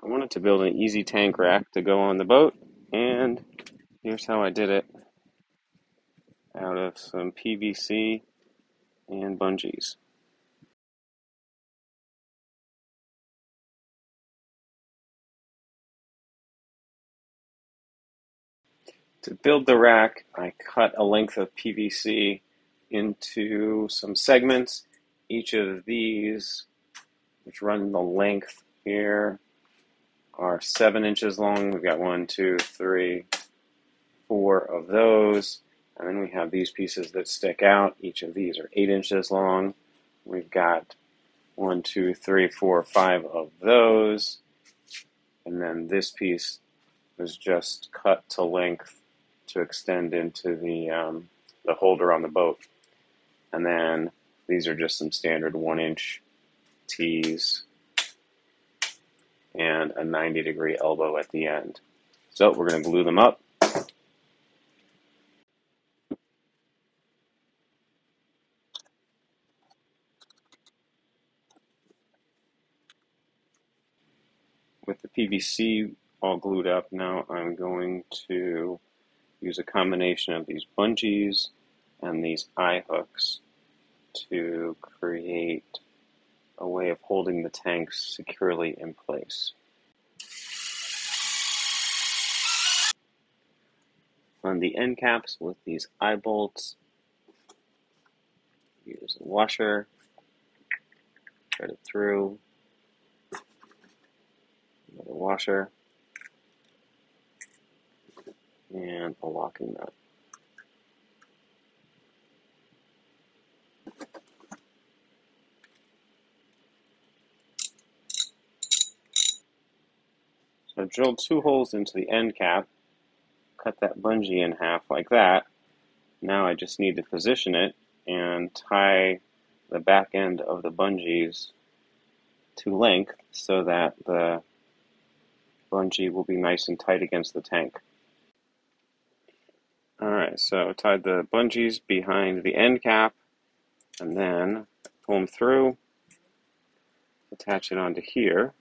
I wanted to build an easy tank rack to go on the boat, and here's how I did it out of some PVC and bungees. To build the rack, I cut a length of PVC into some segments. Each of these, which run the length here, are 7 inches long. We've got 1, 2, 3, 4 of those. And then we have these pieces that stick out. Each of these are 8 inches long. We've got 1, 2, 3, 4, 5 of those. And then this piece was just cut to length to extend into the holder on the boat. And then these are just some standard 1-inch tees and a 90-degree elbow at the end. So we're going to glue them up. With the PVC all glued up, now I'm going to use a combination of these bungees and these eye hooks to create a way of holding the tanks securely in place. On the end caps with these eye bolts, use a washer, thread it through, another washer, and a locking nut. So I drilled 2 holes into the end cap, cut that bungee in half like that. Now I just need to position it and tie the back end of the bungees to length so that the bungee will be nice and tight against the tank. Alright, so I tied the bungees behind the end cap and then pull them through, attach it onto here,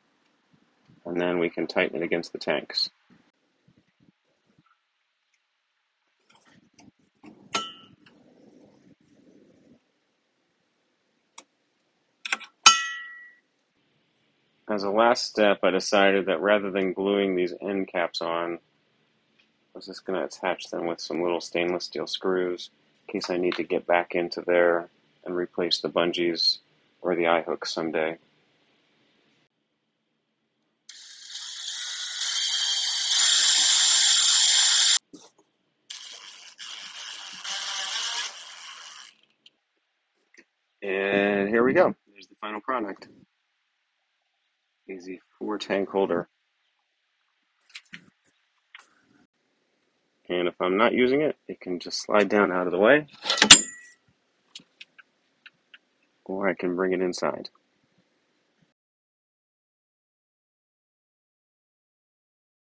and then we can tighten it against the tanks. As a last step, I decided that rather than gluing these end caps on, I was just going to attach them with some little stainless steel screws in case I need to get back into there and replace the bungees or the eye hooks someday. And here we go. There's the final product. Easy 4-tank holder. And if I'm not using it, it can just slide down out of the way, or I can bring it inside.